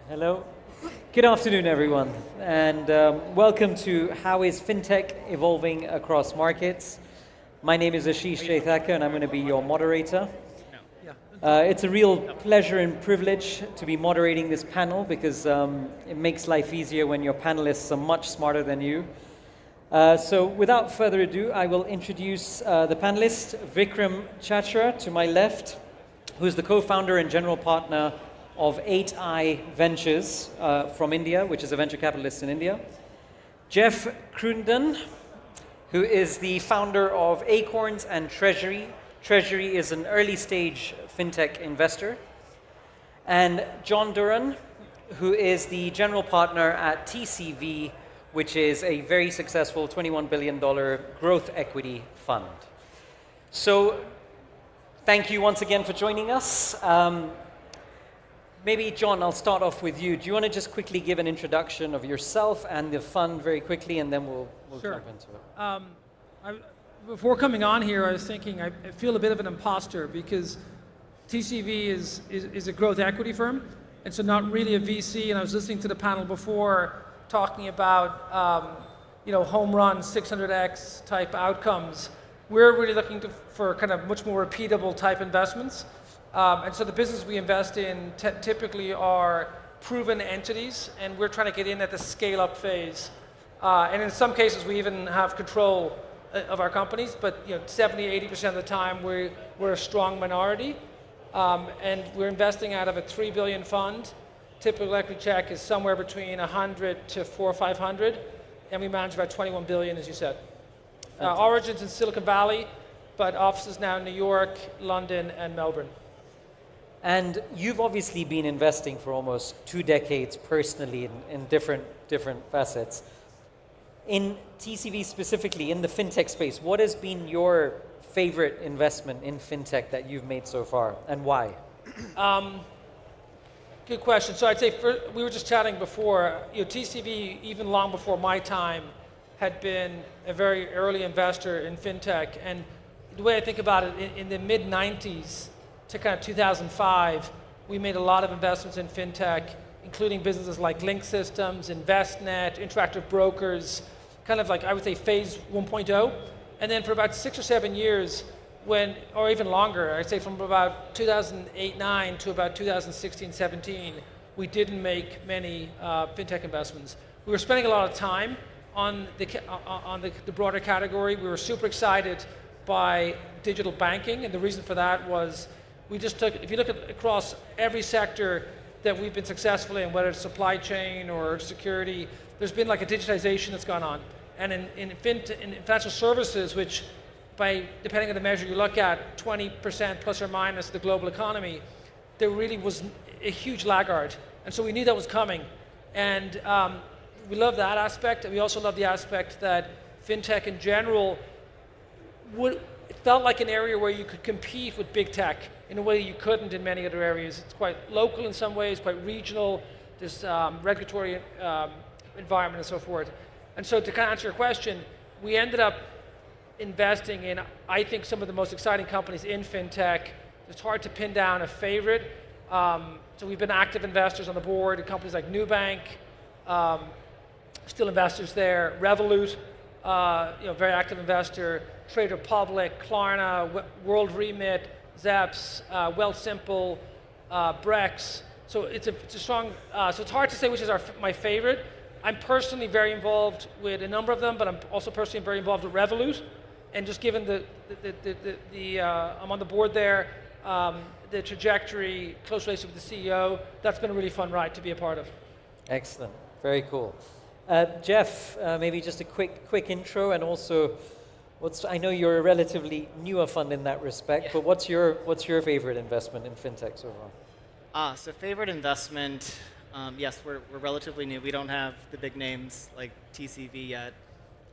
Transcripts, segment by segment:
Hello. Good afternoon, everyone, and welcome to How is Fintech Evolving Across Markets? My name is Ashish Chaithaka, and I'm going to be your moderator. It's a real pleasure and privilege to be moderating this panel because it makes life easier when your panelists are much smarter than you. So without further ado, I will introduce the panelist, Vikram Chachra, to my left, who is the co-founder and general partner of 8i Ventures from India, which is a venture capitalist in India. Jeff Cruttenden, who is the founder of Acorns and Treasury. Treasury is an early stage fintech investor. And John Doran, who is the general partner at TCV, which is a very successful $21 billion growth equity fund. So thank you once again for joining us. Maybe, John, I'll start off with you. Do you want to just quickly give an introduction of yourself and the fund very quickly, and then we'll Sure. jump into it? Before coming on here, I was thinking I feel a bit of an imposter because TCV is a growth equity firm, and so not really a VC. And I was listening to the panel before talking about home run 600x type outcomes. We're really looking for kind of much more repeatable type investments. And so the business we invest in typically are proven entities, and we're trying to get in at the scale-up phase. And in some cases, we even have control of our companies, but 70, 80% of the time, we're a strong minority. And we're investing out of a $3 billion fund. Typical equity check is somewhere between 100 to 400 or 500, and we manage about 21 billion, as you said. Origins in Silicon Valley, but offices now in New York, London, and Melbourne. And you've obviously been investing for almost 2 decades personally in different facets. In TCV specifically, in the fintech space, what has been your favorite investment in fintech that you've made so far, and why? Good question. So I'd say we were just chatting before. TCV, even long before my time, had been a very early investor in fintech. And the way I think about it, in the mid '90s to kind of 2005, we made a lot of investments in fintech, including businesses like Link Systems, InvestNet, Interactive Brokers, kind of like, I would say, phase 1.0. And then for about 6 or 7 years, or even longer, I'd say from about 2008-9 to about 2016-17, we didn't make many fintech investments. We were spending a lot of time on the broader category. We were super excited by digital banking, and the reason for that was we just took, if you look at across every sector that we've been successful in, whether it's supply chain or security, there's been like a digitization that's gone on. And in financial services, which depending on the measure you look at, 20% plus or minus the global economy, there really was a huge laggard. And so we knew that was coming. And we love that aspect. And we also love the aspect that fintech in general it felt like an area where you could compete with big tech in a way you couldn't in many other areas. It's quite local in some ways, quite regional. There's regulatory environment and so forth. And so to kind of answer your question, we ended up investing in, I think, some of the most exciting companies in fintech. It's hard to pin down a favorite. So we've been active investors on the board in companies like Nubank, still investors there. Revolut, very active investor. Trade Republic, Klarna, World Remit, Zaps, Wealthsimple, Brex. So it's a strong. So it's hard to say which is my favorite. I'm personally very involved with a number of them, but I'm also personally very involved with Revolut. And just given I'm on the board there, the trajectory, close relationship with the CEO, that's been a really fun ride to be a part of. Excellent. Very cool. Jeff, maybe just a quick intro, and also, I know you're a relatively newer fund in that respect, but what's your favorite investment in fintech so far? So favorite investment, yes, we're relatively new. We don't have the big names like TCV yet.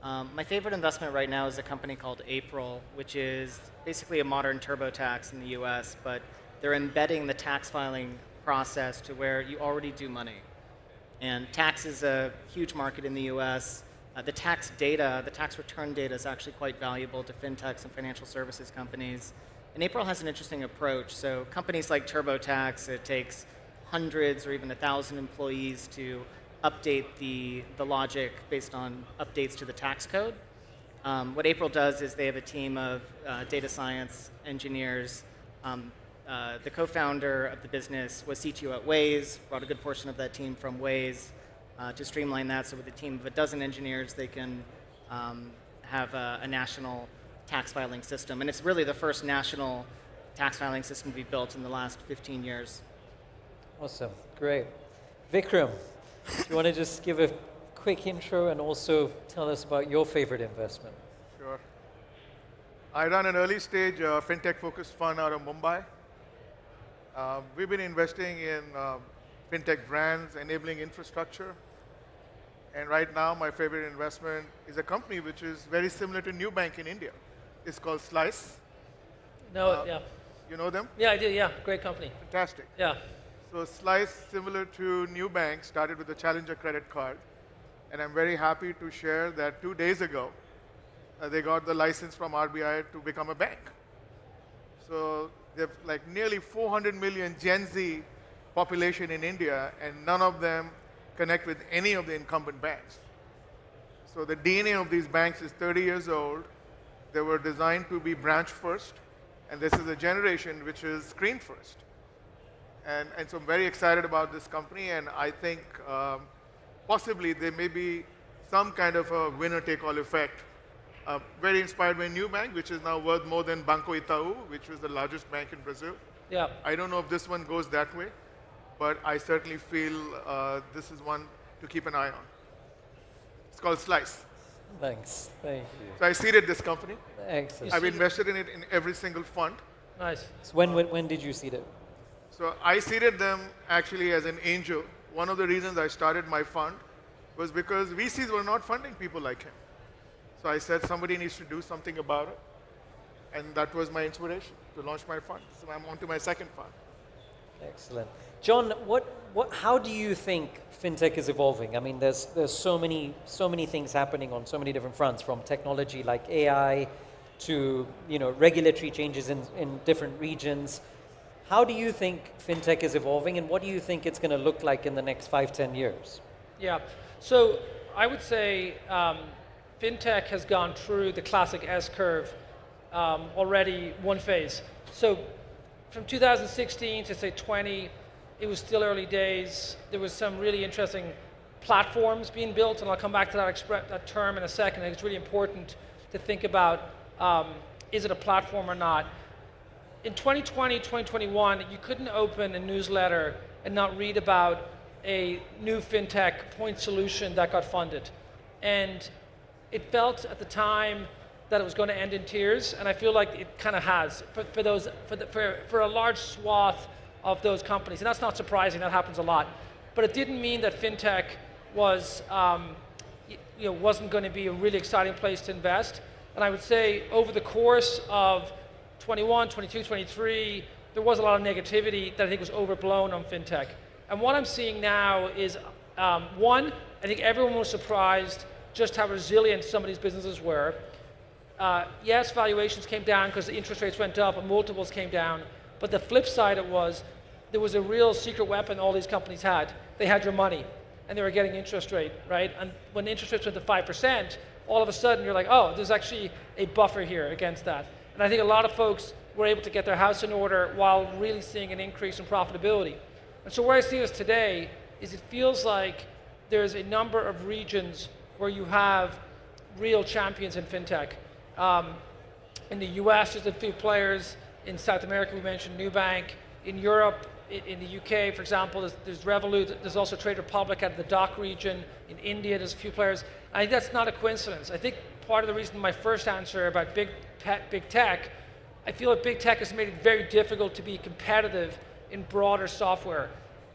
My favorite investment right now is a company called April, which is basically a modern TurboTax in the US, but they're embedding the tax filing process to where you already do money. And tax is a huge market in the US. The tax data, the tax return data is actually quite valuable to fintechs and financial services companies. And April has an interesting approach. So companies like TurboTax, it takes hundreds or even 1,000 employees to update the logic based on updates to the tax code. What April does is they have a team of data science engineers. The co-founder of the business was CTO at Waze, brought a good portion of that team from Waze to streamline that. So with a team of a dozen engineers, they can have a national tax filing system. And it's really the first national tax filing system to be built in the last 15 years. Awesome, great. Vikram, do you want to just give a quick intro and also tell us about your favorite investment? Sure. I run an early stage fintech-focused fund out of Mumbai. We've been investing in fintech brands, enabling infrastructure. And right now, my favorite investment is a company which is very similar to Nubank in India. It's called Slice. No, yeah. You know them? Yeah, I do, yeah. Great company. Fantastic. Yeah. So Slice, similar to Nubank, started with the Challenger credit card. And I'm very happy to share that 2 days ago, they got the license from RBI to become a bank. So they have like nearly 400 million Gen Z population in India, and none of them connect with any of the incumbent banks. So the DNA of these banks is 30 years old. They were designed to be branch first, and this is a generation which is screen first. And so I'm very excited about this company, and I think possibly there may be some kind of a winner-take-all effect. Very inspired by Nubank, which is now worth more than Banco Itaú, which was the largest bank in Brazil. Yeah. I don't know if this one goes that way, but I certainly feel this is one to keep an eye on. It's called Slice. Thanks, thank you. So I seeded this company. Excellent. I've invested in it in every single fund. Nice. So when did you seed it? So I seeded them actually as an angel. One of the reasons I started my fund was because VCs were not funding people like him. So I said somebody needs to do something about it. And that was my inspiration to launch my fund. So I'm on to my second fund. Excellent. John, how do you think fintech is evolving? I mean, there's so many things happening on so many different fronts, from technology like AI to regulatory changes in different regions. How do you think fintech is evolving, and what do you think it's going to look like in the next 5-10 years? Yeah. So I would say fintech has gone through the classic S-curve already one phase. So from 2016 to say 20, it was still early days. There was some really interesting platforms being built, and I'll come back to that term in a second. I think it's really important to think about, is it a platform or not? In 2020, 2021, you couldn't open a newsletter and not read about a new fintech point solution that got funded. And it felt at the time that it was going to end in tears, and I feel like it kind of has for a large swath of those companies. And that's not surprising, that happens a lot. But it didn't mean that fintech was, wasn't going to be a really exciting place to invest. And I would say over the course of 21, 22, 23, there was a lot of negativity that I think was overblown on fintech. And what I'm seeing now is, one, I think everyone was surprised just how resilient some of these businesses were. Yes, valuations came down because the interest rates went up and multiples came down, but the flip side it was, there was a real secret weapon all these companies had. They had your money, and they were getting interest rate, right? And when interest rates went to 5%, all of a sudden you're like, oh, there's actually a buffer here against that. And I think a lot of folks were able to get their house in order while really seeing an increase in profitability. And so where I see us today is it feels like there's a number of regions where you have real champions in fintech. In the US, there's a few players. In South America, we mentioned Nubank. In Europe, in the UK, for example, there's Revolut. There's also Trade Republic out of the DACH region. In India, there's a few players. I think that's not a coincidence. I think part of the reason my first answer about big tech, I feel like big tech has made it very difficult to be competitive in broader software.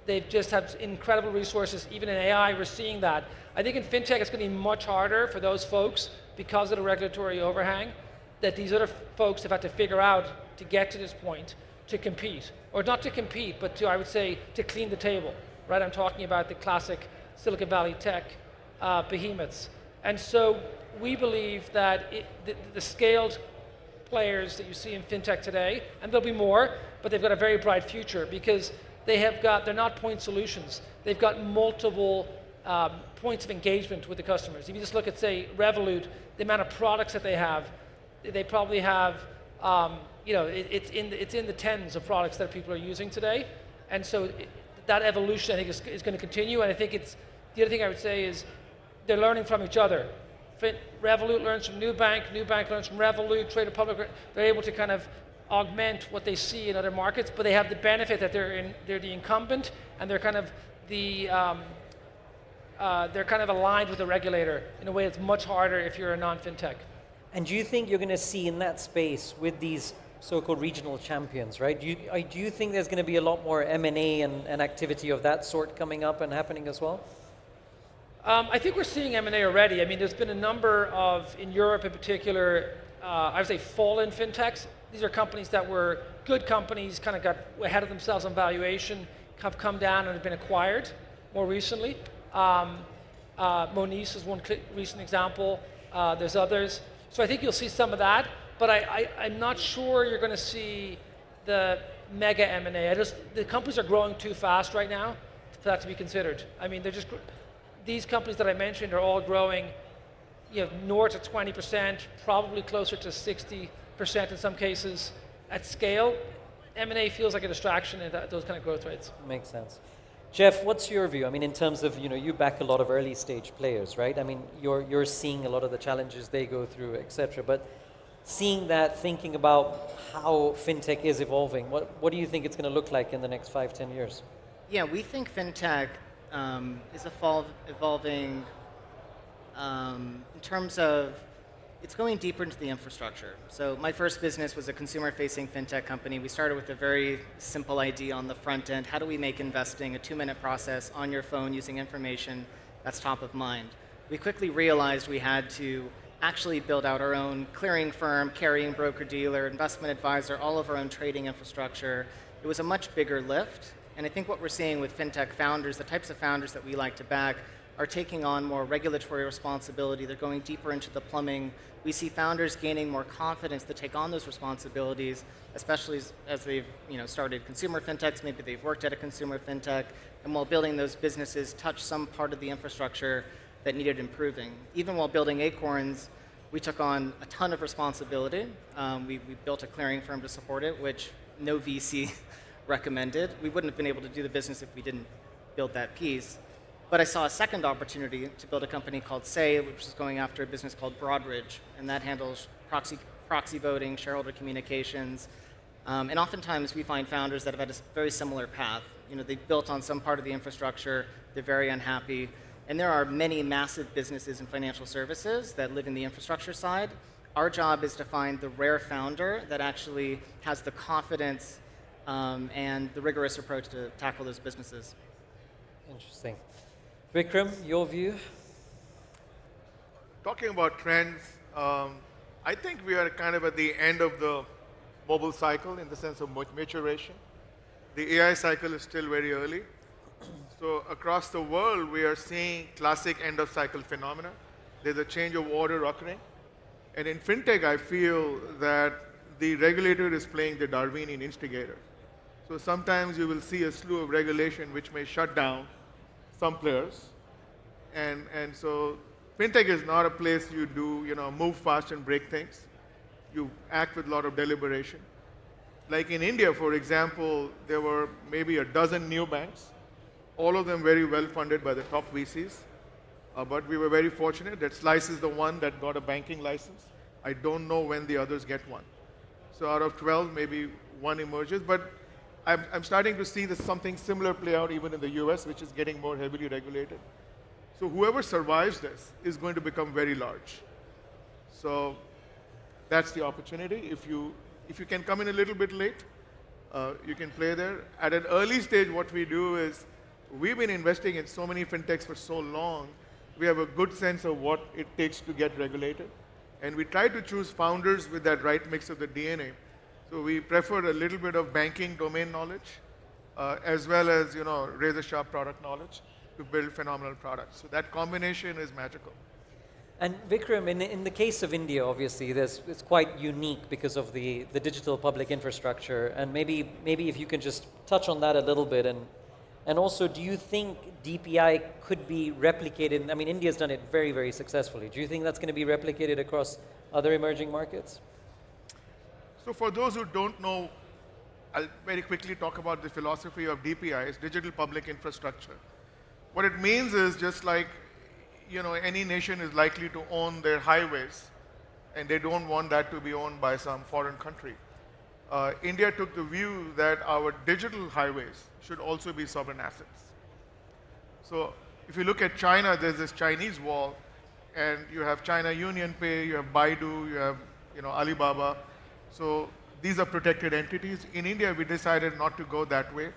They just have incredible resources. Even in AI, we're seeing that. I think in fintech, it's going to be much harder for those folks because of the regulatory overhang that these other folks have had to figure out to get to this point to compete. Or not to compete, but to, I would say, to clean the table, right? I'm talking about the classic Silicon Valley tech behemoths. And so we believe that the scaled players that you see in fintech today, and there'll be more, but they've got a very bright future because they're not point solutions. They've got multiple points of engagement with the customers. If you just look at, say, Revolut, the amount of products that they probably have, it's in the tens of products that people are using today. And so that evolution, I think, is going to continue. And I think the other thing I would say is they're learning from each other. Revolut learns from Nubank learns from Revolut, Trade Republic. They're able to kind of augment what they see in other markets, but they have the benefit that they're the incumbent, and they're kind of aligned with the regulator in a way that's much harder if you're a non-fintech. And do you think you're going to see in that space with these so-called regional champions, right? Do you think there's going to be a lot more M&A and activity of that sort coming up and happening as well? I think we're seeing M&A already. I mean, there's been a number of, in Europe in particular, I would say fallen fintechs. These are companies that were good companies, kind of got ahead of themselves on valuation, have come down and have been acquired more recently. Moniz is one recent example. There's others. So I think you'll see some of that, but I'm not sure you're going to see the mega M&A. The companies are growing too fast right now for that to be considered. I mean, these companies that I mentioned are all growing, north of 20%, probably closer to 60% in some cases at scale. M&A feels like a distraction in those kind of growth rates. Makes sense. Jeff, what's your view? I mean, in terms of, you back a lot of early stage players, right? I mean, you're seeing a lot of the challenges they go through, et cetera, but seeing that, thinking about how fintech is evolving, what do you think it's going to look like in the next 5-10 years? Yeah, we think fintech is evolving in terms of it's going deeper into the infrastructure. So my first business was a consumer-facing fintech company. We started with a very simple idea on the front end. How do we make investing a 2-minute process on your phone using information that's top of mind? We quickly realized we had to actually build out our own clearing firm, carrying broker-dealer, investment advisor, all of our own trading infrastructure. It was a much bigger lift. And I think what we're seeing with fintech founders, the types of founders that we like to back, are taking on more regulatory responsibility. They're going deeper into the plumbing. We see founders gaining more confidence to take on those responsibilities, especially as they've started consumer fintechs, maybe they've worked at a consumer fintech, and while building those businesses, touch some part of the infrastructure that needed improving. Even while building Acorns, we took on a ton of responsibility. We built a clearing firm to support it, which no VC recommended. We wouldn't have been able to do the business if we didn't build that piece. But I saw a second opportunity to build a company called Say, which is going after a business called Broadridge, and that handles proxy voting, shareholder communications. And oftentimes we find founders that have had a very similar path. They've built on some part of the infrastructure, they're very unhappy, and there are many massive businesses in financial services that live in the infrastructure side. Our job is to find the rare founder that actually has the confidence and the rigorous approach to tackle those businesses. Interesting. Vikram, your view? Talking about trends, I think we are kind of at the end of the mobile cycle in the sense of maturation. The AI cycle is still very early. So across the world, we are seeing classic end-of-cycle phenomena. There's a change of order occurring. And in fintech, I feel that the regulator is playing the Darwinian instigator. So sometimes you will see a slew of regulation which may shut down some players. And so fintech is not a place you do, move fast and break things. You act with a lot of deliberation. Like in India, for example, there were maybe a dozen new banks, all of them very well funded by the top VCs. But we were very fortunate that Slice is the one that got a banking license. I don't know when the others get one. So out of 12, maybe one emerges. But I'm starting to see something similar play out even in the US, which is getting more heavily regulated. So whoever survives this is going to become very large. So that's the opportunity. If you can come in a little bit late, you can play there. At an early stage, what we do is we've been investing in so many fintechs for so long, we have a good sense of what it takes to get regulated. And we try to choose founders with that right mix of the DNA. So we prefer a little bit of banking domain knowledge, as well as razor-sharp product knowledge to build phenomenal products. So that combination is magical. And Vikram, in the case of India, obviously, it's quite unique because of the digital public infrastructure. And maybe if you can just touch on that a little bit. And also, do you think DPI could be replicated? I mean, India's done it very, very successfully. Do you think that's going to be replicated across other emerging markets? So for those who don't know, I'll very quickly talk about the philosophy of DPIs, digital public infrastructure. What it means is just like, any nation is likely to own their highways, and they don't want that to be owned by some foreign country. India took the view that our digital highways should also be sovereign assets. So if you look at China, there's this Chinese wall, and you have China Union Pay, you have Baidu, you have Alibaba. So these are protected entities. In India, we decided not to go that way.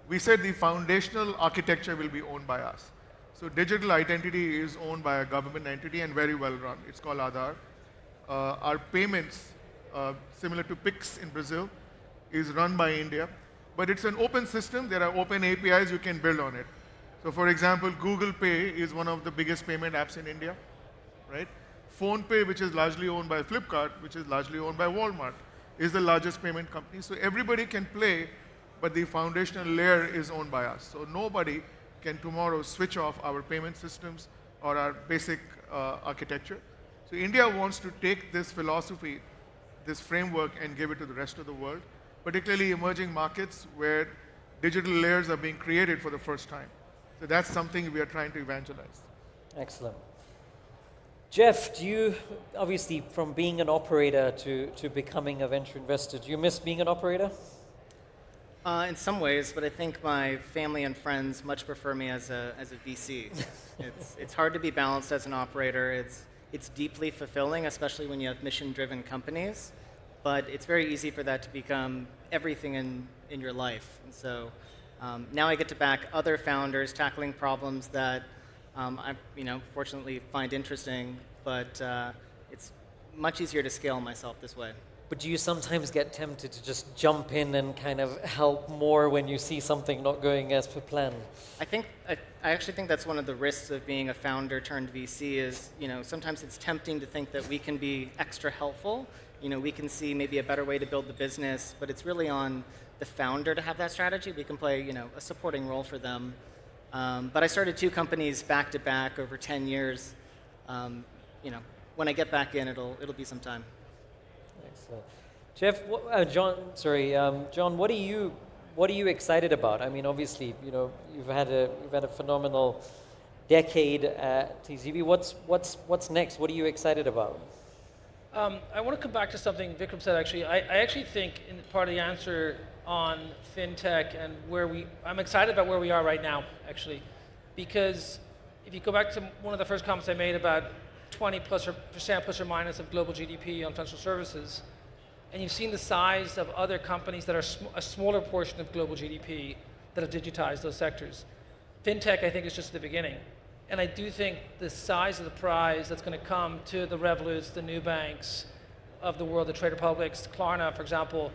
We said the foundational architecture will be owned by us. So digital identity is owned by a government entity and very well run. It's called Aadhaar. Our payments, similar to Pix in Brazil, is run by India. But it's an open system. There are open APIs you can build on it. So for example, Google Pay is one of the biggest payment apps in India, right? PhonePe, which is largely owned by Flipkart, which is largely owned by Walmart, is the largest payment company. So everybody can play, but the foundational layer is owned by us. So nobody can tomorrow switch off our payment systems or our basic architecture. So India wants to take this philosophy, this framework, and give it to the rest of the world, particularly emerging markets where digital layers are being created for the first time. So that's something we are trying to evangelize. Excellent. Jeff, do you, obviously from being an operator to becoming a venture investor, do you miss being an operator? In some ways, but I think my family and friends much prefer me as a VC. It's hard to be balanced as an operator. It's deeply fulfilling, especially when you have mission-driven companies. But it's very easy for that to become everything in your life. And so now I get to back other founders tackling problems that I fortunately find interesting. But it's much easier to scale myself this way. But do you sometimes get tempted to just jump in and kind of help more when you see something not going as per plan? I actually think that's one of the risks of being a founder turned VC is, sometimes it's tempting to think that we can be extra helpful. We can see maybe a better way to build the business, but it's really on the founder to have that strategy. We can play, a supporting role for them. But I started 2 companies back to back over 10 years. When I get back in, it'll be some time. Excellent. Jeff, John, what are you excited about? I mean, obviously, you've had a phenomenal decade at TCV. What's next? What are you excited about? I want to come back to something Vikram said. Actually, I actually think in part of the answer on fintech and I'm excited about where we are right now, actually, because if you go back to one of the first comments I made about 20% plus or minus of global GDP on financial services, and you've seen the size of other companies that are a smaller portion of global GDP that have digitized those sectors. Fintech, I think, is just the beginning. And I do think the size of the prize that's going to come to the Revoluts, the new banks of the world, the Trade Republics, Klarna, for example,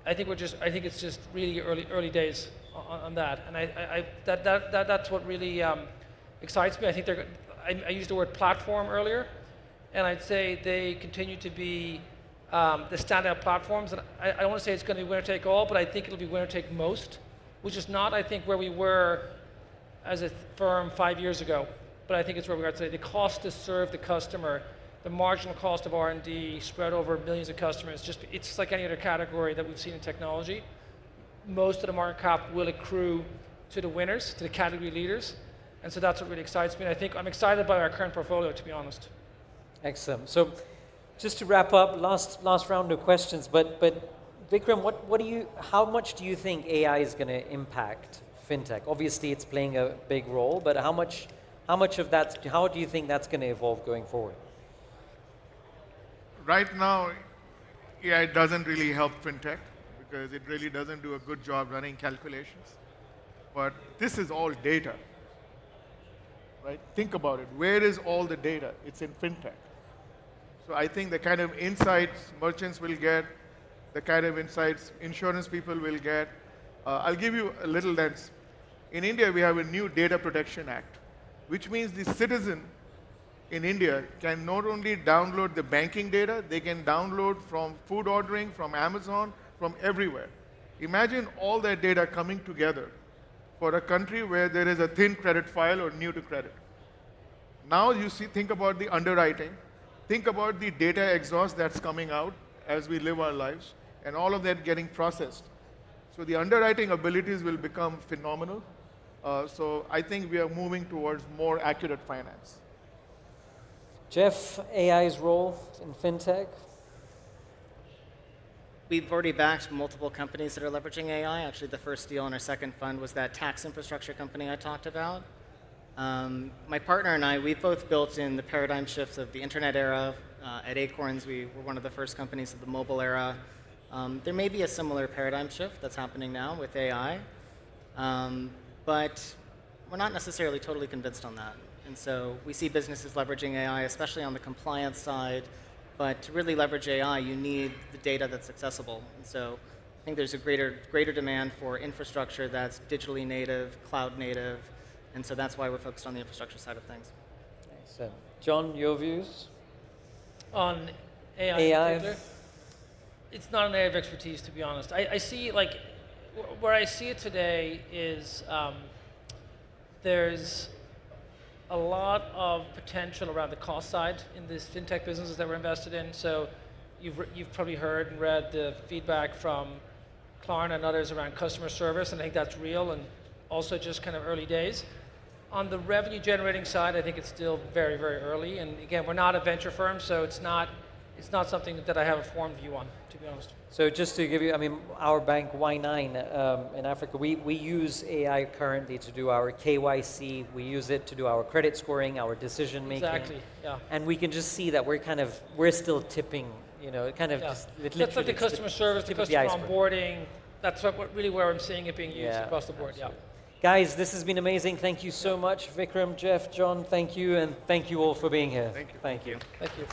I think it's just really early days on that. And that's what really excites me. I think I used the word platform earlier, and I'd say they continue to be the standout platforms. And I don't want to say it's going to be winner take all, but I think it'll be winner take most, which is not, I think, where we were as a firm 5 years ago, but I think it's where we are today. The cost to serve the customer, the marginal cost of R&D spread over millions of customers, it's just like any other category that we've seen in technology. Most of the market cap will accrue to the winners, to the category leaders, and so that's what really excites me. And I think I'm excited by our current portfolio, to be honest. Excellent. So, just to wrap up, last round of questions. But Vikram, how much do you think AI is going to impact fintech? Obviously, it's playing a big role, but how do you think that's going to evolve going forward? Right now, AI doesn't really help fintech because it really doesn't do a good job running calculations. But this is all data, right? Think about it. Where is all the data? It's in fintech. So I think the kind of insights merchants will get, the kind of insights insurance people will get. I'll give you a little lens. In India, we have a new Data Protection Act, which means the citizen in India can not only download the banking data, they can download from food ordering, from Amazon, from everywhere. Imagine all that data coming together for a country where there is a thin credit file or new to credit. Now you see, think about the underwriting, think about the data exhaust that's coming out as we live our lives, and all of that getting processed. So the underwriting abilities will become phenomenal. So I think we are moving towards more accurate finance. Jeff, AI's role in fintech? We've already backed multiple companies that are leveraging AI. Actually, the first deal in our second fund was that tax infrastructure company I talked about. My partner and I, we've both built in the paradigm shifts of the internet era. At Acorns, we were one of the first companies of the mobile era. There may be a similar paradigm shift that's happening now with AI, but we're not necessarily totally convinced on that. And so we see businesses leveraging AI, especially on the compliance side. But to really leverage AI, you need the data that's accessible. And so I think there's a greater demand for infrastructure that's digitally native, cloud native. And so that's why we're focused on the infrastructure side of things. Excellent. John, your views? On AI? AI? It's not an area of expertise, to be honest. I see, like, where I see it today is there's a lot of potential around the cost side in these fintech businesses that we're invested in. So you've probably heard and read the feedback from Klarna and others around customer service, and I think that's real and also just kind of early days. On the revenue generating side, I think it's still very, very early. And again, we're not a venture firm, so it's not something that I have a formed view on, to be honest. So just to give you, I mean, our bank Y9 in Africa, we use AI currently to do our KYC. We use it to do our credit scoring, our decision making. Exactly, yeah. And we can just see that we're still tipping, kind of just That's like the customer service, the customer onboarding. That's really where I'm seeing it being used across the board, absolutely. Guys, this has been amazing. Thank you so much. Vikram, Jeff, John, thank you. And thank you all for being here. Thank you. Thank you. Thank you.